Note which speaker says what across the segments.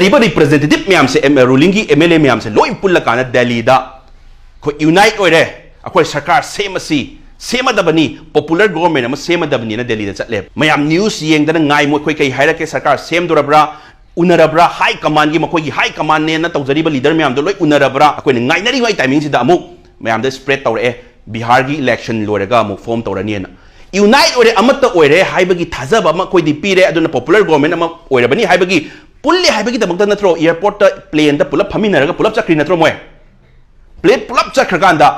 Speaker 1: लेरिबा representative ma'am से ruling की MLA ma'am से लोई पुल्ला काना दिल्ली दा को यूनाइट ओइरे अखोई सरकार सेमदबनी पॉपुलर गवर्नमेंट अमा सेमदबनी ना दिल्ली दा चले मैम न्यूज़ येंगदना ngai mo khoi kai haira ke sarkar semdorabra unarabra high command gi makoi high command ne na tawjariba leader ma'am दो लोई unarabra अखोई ngai nari wai timing si da अमु मैम दा spread तौरे बिहार की इलेक्शन लोरेगा अमु फॉर्म तौरनी ना यूनाइट ओइरे अमत ओइरे हाइबगी थाजब अमा कोई दी पीरे अदुना पॉपुलर गवर्नमेंट अमा ओइरबनी हाइबगी पुल्ले हाइबगी दमक नत्रो एयरपोर्ट प्लेन दा पुलप फमिनरगा पुलप चक्री नत्रो मोय प्लेन पुलप चक्रकांदा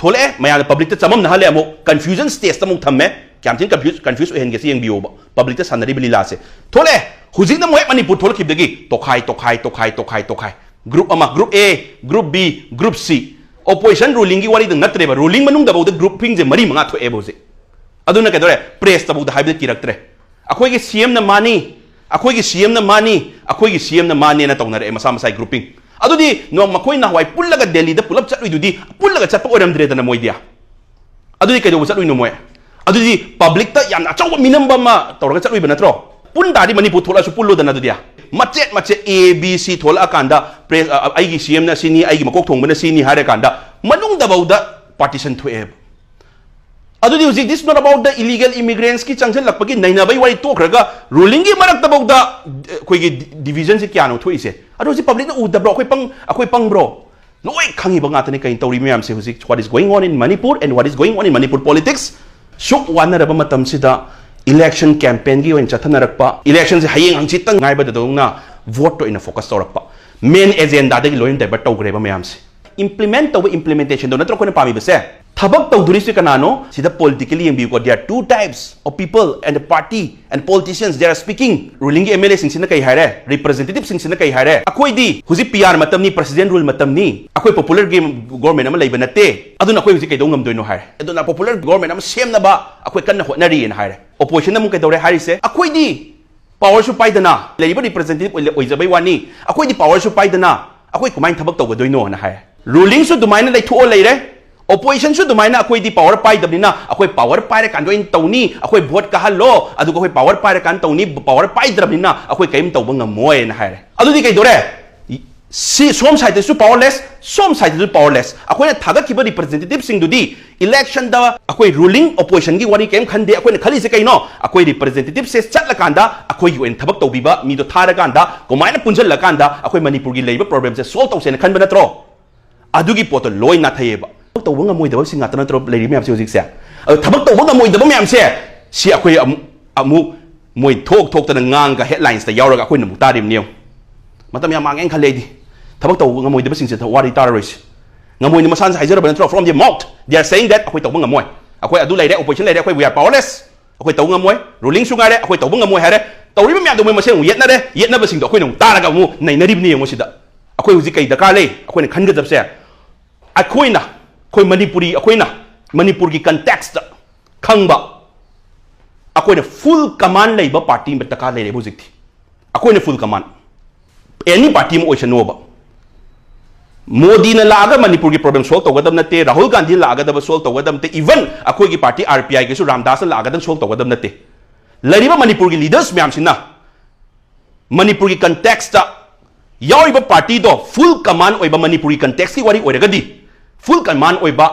Speaker 1: थोले मया पब्लिक चमम नहले अमु कंफ्यूजन स्टेज तमु थम्मे क्यामथिन कंफ्यूज ओहेनगे से यंगबियो पब्लिक सनरी बिलीला से थोले हुजिक न मोय मणिपुर थोल खिबदगी तोखाई ग्रुप अमा group A group B group C opposition ruling की वारी नत्रेबा रूलिंग मनुंग दबौद ग्रुपिंग जे मरी मंगा थोए बोजे अदुना कदरे प्रेस तबौद हाइबद किरक्तरे अखोइगे सीएम न मानी अखोइगे सीएम न मानी अखोइगे सीएम न मानी ना तौनरे मसा मसाई ग्रुपिंग अदुदी नो मखोइ ना हवाई पुल्लगा दिल्ली द पुलप चटुइदुदी पुल्लगा चटप ओरमद्रे दना मोइदिया अदुदी कदो चटुइनो मोय अदुदी पब्लिक ता याना चौब मिनम्बा मा तौरगा चटुइबा नत्रो पुन दादी मणिपुर थोलासु पुल्लो दना दुदिया मचेत A B C थोला कांदा प्रेस आइगी सीएम ना सिनी आइगी मकोक थोंबना सिनी हारे कांदा मनुंग दबौदा पार्टीशन थोए अदुदी हुजी this not about the illegal immigrants की चंगल लपकी नैनाबई वाली तोखरगा रूलिंग की मरक दबौदा कोई डिवीजन से क्या नो थोइसे अदु हुजी पब्लिक ना उदब्रो अखोइ पंग ब्रो लोई खंगी बंगातने कहीं तौरी मैम से हुजी what is going on in Manipur and what is going on in Manipur politics सुक वानरब मतम सिदा इलेक्शन कैंपेन की ओइन चथनरकपा इलेक्शन से हयेंग हंचित गायबदोंगना वोट तो इन फोकस तौरकपा मेन एजेंडा दे लोइन डाइवर्ट तौग्रेबा मैम से implement तब implementation दो नत्र कोने पामी बसे थबक तौदुरी से कनानो सिदा politically यंग को there are two types of people and the party and politicians they are speaking ruling MLA सिंग सिना कई हारे representative सिंग सिना कई हारे अखोई दी हुजी PR मतम नी president rule मतम नी अखोई popular government अमा लेबा नते अदुना अखोई हुजी कइदो ngam दोइनो हारे अदुना popular government अमा सेमनबा अखोई कन्न होटनरी इन हारे opposition अमु कइदोरे हारि से अखोई दी power सु पाइदना लेबा representative ओइजबई वानी अखोई दी power सु पाइदना अखोई कुमाइन थबक तौगदोइनो ना हारे रूलिंग सु दुमाइना लेथो लेरे opposition सु दुमाइना अखोई दी पावर पाइ दबनिना अखोई पावर पाइरे कान दोइन तौनी अखोई वोट का हलो अदु अखोई पावर पाइरे कान तौनी पावर पाइ दबनिना अखोई कइम तौब ngमोय ना हारे अदुदी कइ दोरे सी सोम साइड सु पावरलेस सोम साइड सु पावरलेस अखोई थागा किबा रिप्रेजेंटेटिव सिंग दुदी इलेक्शन दा अखोई रूलिंग opposition की वारी केम खंदे अखोई खली से कइनो अखोई रिप्रेजेंटेटिव से चटला कांदा अखोई ओइन थबक तौबिबा मीदो थारा कांदा कोमाइना पुंजल कांदा अखोई मणिपुर की लेबा प्रॉब्लम से सॉल्व तौसेन खनबा नत्रो अदुगी पोतो लोई ना थायेबा तौब ngमोइदब सिंग आतना नत्रो लेरि मैम से हुजिक से थबक तौब ngमोइदब मैम से सी अखोई अमु मोइ थोक तना ngang का हेडलाइंस ता यावरगा अखोई नमु तारिम नियो मतम या मांगेन खलेदि थबक तौब ngमोइदब सिंग से वारी ताररोइस ngमोइन मसान से हाइजरब नत्रो from the mouth they are saying that अखोई तौब ngमोइ अखोई अदु लेरे ऑपोजिशन लेरे अखोई वी आर पावरलेस अखोई तौब ngमोइ रूलिंग सुगारे अखोई तौब ngमोइ हारे तौरिबा मैम दो मोइ मसेन येतनारे येतनब सिंग दो अखोई नमु तारगा मु नैनरिबनि यंगो सिदा अखोई हुजिक कई दरकार ले अखोई खनगदब से अखोइना अखोई मणिपुरी अखोइना मणिपुर की कंटेक्स्ट खंगबा अखोइना फुल कमांड लेबा पार्टी में तका लेरे हुजिक थी अखोइना फुल कमांड एनी पार्टी में ओइसनोबा मोदी ने लागा मणिपुर की प्रॉब्लम सॉल्व तौगदब नते राहुल गांधी लागदब सॉल्व तौगदब नते इवन अखोई की पार्टी आरपीआई के सु रामदास लागदब सॉल्व तौगदब नते लरिबा मणिपुर की लीडर्स मैम सिना मणिपुर की कंटेक्स्ट यावरिबा पार्टी दो फुल कमांड ओइबा मणिपुरी कंटेक्स्ट की वारी ओइरगदी फुल कमांड ओइबा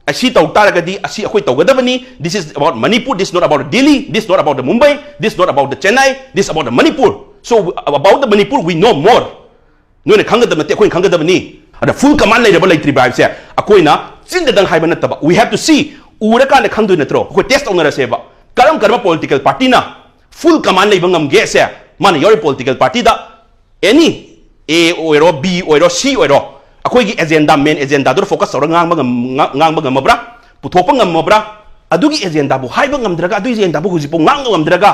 Speaker 1: असी तौतारगदी असी अखोई तौगदबनी this is about Manipur this not about Delhi this not about the Mumbai this not about the Chennai this about the Manipur so about the Manipur we no more नोने खंगदब नते अखोई खंगदबनी अदा फुल कमांड लेरबा लेत्रि बाइब से अखोइना चिंददंग हाइबा नतबा वी हैव टू सी उरका ने खंगदोइ नत्रो अखोई टेस्ट ओनरसेबा करम पॉलिटिकल पार्टी ना फुल कमांड लेबा ngमगे से माने योर पॉलिटिकल पार्टी दा एनी A ओइरो B ओइरो C ओइरो अखोई की एजेंडा मेन एजेंडा दो फोकस तौर ngang ngमब्रा पुथोप ngमब्रा अदुगी एजेंडा बु हाइबा ngमद्रगा अदु एजेंडा बु हुजिपो ngang ngमद्रगा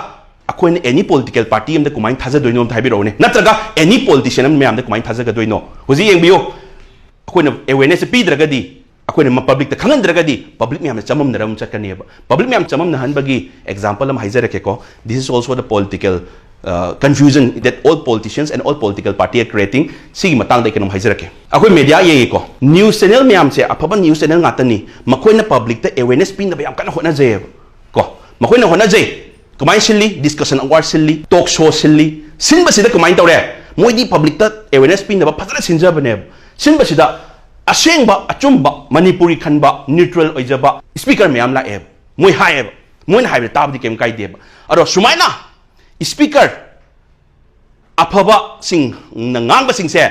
Speaker 1: अखोइन एनी पॉलिटिकल पार्टी अमदा कुमाइन थाजदोइनो थाइबिरोने नत्रगा एनी पॉलिटिशियन अम मैम दा कुमाइन थाजगदोइनो हुजि येंबियो अखोइन अवेयरनेस पीद्रगदी अखोइन पब्लिक ता खंगंद्रगदी पब्लिक मैम चममनरम चकनेबा पब्लिक मैम चममनहनबगी एग्जांपल अम हाइजरकेको this is also the political confusion that all politicians and all political party are creating sigi matang dai kenom haizarake akoi media ye ko news channel myam se afaba news channel ngatani makoina public ta awareness pin da bayam kana hona jay ko makoina hona jay kumai silli discussion award silli talk show silli sinba sida kumai tawre Modi public awareness पीनब फजन सिंजबने सिंबसिदा असेंबा अचुंबा मणिपुरी खनबा neutral ओइजबा speaker मैम लाए मोय हायब मोय हायब ताबदि केम काइदेब अरो सुमाइना स्पीकर अफबा सिंग नंगांग सिंगसे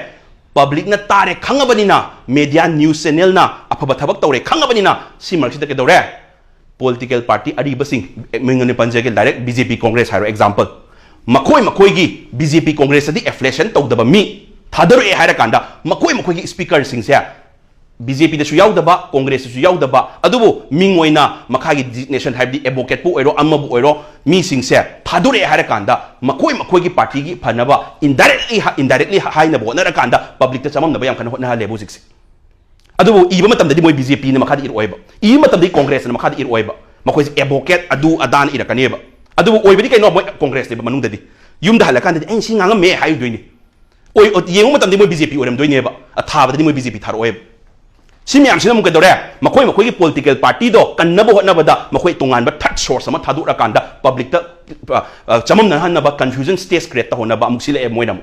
Speaker 1: पब्लिक न तारे खंगबनिना मीडिया न्यूज चैनल ना अफबा थबक तौरे खंगबनिना सिमरसिदा के दौरे पॉलिटिकल पार्टी अरीब सिंग मिंगने पंजगे डायरेक्ट बीजेपी कांग्रेस हारो एग्जांपल मखोय मखोय की बीजेपी कांग्रेस दी एफ्लेशन तौदबा मी थादरए हायरा कांदा मखोय मखोय की स्पीकर सिंगसे बीजेपी दसु याउदबा कांग्रेस दसु याउदबा अदुबो मिंग ओइना मखागी डिजिग्नेशन हाइबदी एडवोकेट पु ओइरो अम्मबु ओइरो मी सिंगसे थादुरे हायरा कांदा मखोय मखोय की पार्टी की फनबा इनडायरेक्टली हाइना बोनरा कांदा पब्लिक ता चममनबा याम खन होना लेबु सिक्से अदुबो इबा मतमददी मोय बीजेपी न मखादी इर ओइबा इ मतमददी कांग्रेस न मखादी इर ओइबा मखोय एडवोकेट अदु अदान इरकनेबा अदुबो ओइबदी कैनो मोय कांग्रेस ने मनुंगददी युमदा हलकांददी ऐ सिंगांग मे हाइदोइनी ओइ येंगो मतमददी मोय बीजेपी ओरमदोइनेबा अथाबददी मोय बीजेपी थारोएबा सिम्यामसिना मुके दौरे मखोय मखोय की पॉलिटिकल पार्टी दो कन्नबो होनबदा मखोय तोंगानबा थर्ड सोर्स अमा थादुरा कांदा पब्लिक ता चममनहनबा कंफ्यूजन स्टेज क्रिएट ता होनबा अमुसिले मोयनम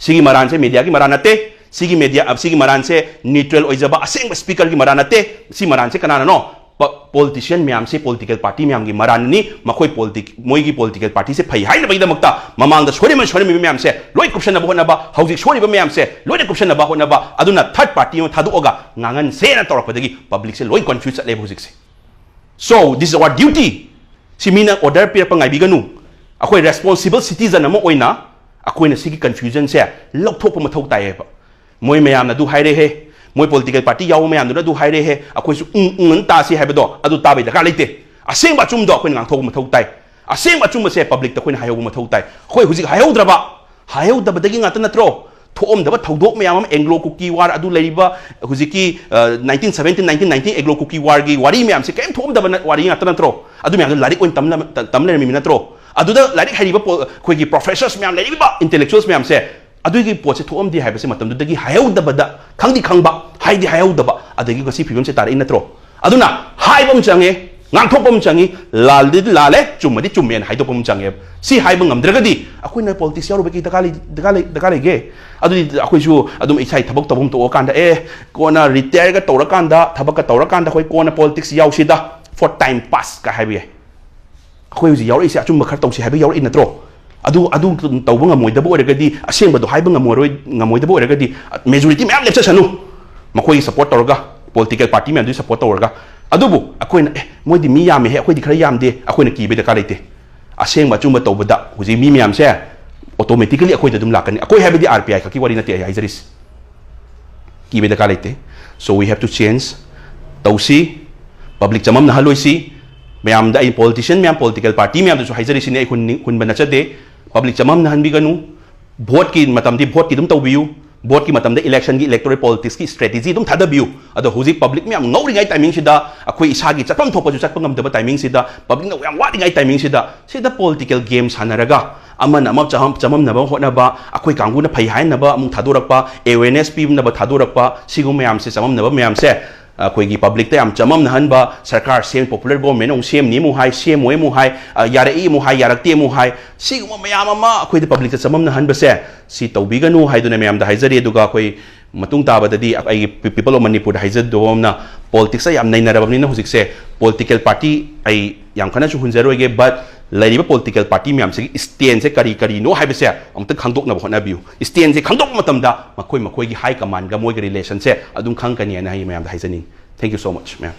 Speaker 1: सिगी मरान से मीडिया की मरानते सिगी मीडिया अब सिगी मरान से न्यूट्रल ओइजबा असेंग स्पीकर की मरानते सी मरान से कनानो पॉलिटिशियन मैम से पॉलिटिकल पार्टी मैम की मराननी मखोय मोय की पॉलिटिकल पार्टी से फै हाइन बइदमक्ता ममांग सोरे मैम से लोय कुप्शन होनबा हौजिक सोरिबा मैम से लोय कुप्शन होनबा अदुना थर्ड पार्टी में थादुओगा ngangan से ना तौरपदगी पब्लिक से लोय कंफ्यूज चले हौजिक से so this is our duty सिमीना ऑर्डर पिरप ngaibiganu अखोय रेस्पोंसिबल सिटीजन अमा ओइना अखोयना सिगी कंफ्यूजन से लौथोप मथौ तायेबा मोय मैम ना दु हाइरे हे मोय पॉलिटिकल पार्टी याव मैम दु हाइरे हे अखोयसु तासी हाइबदो अदु ताबै दका लेते असेंबा चुमदो अखोय ngang मथौ ताय असेंबा चुम से पब्लिक त अखोयना हायौ मथौ ताय अखोय हुजिक हायौद्रबा हायौदबदगी ngata natro थोमदबा थौदोक मैम एंग्लो कुकी वार अदु लेरिबा हुजिकी 1917 1919 एंग्लो कुकी वार की वारी मैम से केम थोमदबा वारी ngata natro अदु मैम लारिक ओइन तमले मिमी natro अदुदा लारिक हाइरिबा खोयगी प्रोफेसर्स मैम लेरिबा इंटेलेक्चुअल्स मैम से अदुगी पोचे थोमदी हाइबसे मतमदुदगी हायौदबदा खंगदी खंगबा हाइदी हायौदबा अदगी गसी फिल्म से तारे नत्रो अदुना हाइबम चंगे ngang changi laldi lale chumadi chummen haidopum change si haibang amdragadi akoi na politics yaru beki dakali ge adu akoi ju adum isai thabak tabum to kanda kona retire ga tora kanda thabak ka tora kanda koi kona politics yaw sida for time pass ka haibi akoi ju yaru isi achum khar tawsi haibi yaru inatro adu tawbang amoidabo oragadi asengba do haibang amoidabo oragadi majority map lepsa sanu makoi support toraga political party me adu support toraga अदुबु अखोइना मोइदि मी यामे हे अखोइदि खरा यामदे अखोइना कीबे दका लेते असेंग मचुम तौबदा हुजि मी ma'am से automatically अखोइदा दुम लाकनी अखोइ हाबिदि RPI खकी worry नते हाइजरिस कीबे दका लेते so we have to change तौसी public चमम न हलोइसी म्याम दा पॉलिटिशियन म्याम पॉलिटिकल पार्टी म्याम दसु हाइजरिस ने खुन बनचदे पब्लिक चमम न हनबिगनु वोट की मतमदि वोट की दुम तौबियु बोर्ड की मतम इलेक्शन की इलेक्टोरल पॉलिटिक्स की स्ट्रेटेजी तुम थादबियु अदो हुजी पब्लिक में ngौरिंगाई टाइमिंग सिदा अखोई इसागी चपम थोपजु चपम ngमदब टाइमिंग सिदा पब्लिक न याम वारिंगाई टाइमिंग सिदा पॉलिटिकल गेम सानरगा अमन अम चमम नब होनबा अखोई कांगु न फै हाइनबा अमु थादोरकपा अवेयरनेस पीबनबा थादोरकपा सिगु मयाम से चमम नब मयाम से अखोई पब्लिक याम चमम नहनबा सरकार सेम पॉपुलर गवर्नमेंट उ सेम नि मु हाई सेम ओए मु हाई यारे ई मु हाई यारक्ते मु हाई सिगु मयाम अमा अखोई पब्लिक चमम नहनबा से सी तौबिगनु हाइदुना मयाम दा हाइजरी दुगा अखोई मतुंग ताबददी आई पीपल ऑफ मणिपुर हाइजदोमना पॉलिटिक्स याम नैनरबनिना हुजिक से पॉलिटिकल पार्टी आई याम खना सु हुंजरोगे बट लाइरिबा पॉलिटिकल पार्टी मैम से स्टैंड से करी नो हाइबसे अमत खंगदोकनब होनाबियु स्टैंड से खंगदोक मतमदा मखोई मखोई की हाई कमांड गा मोई रिलेशन से अदुम खंगकनी ना हाई मैम हाइजनी thank you so much ma'am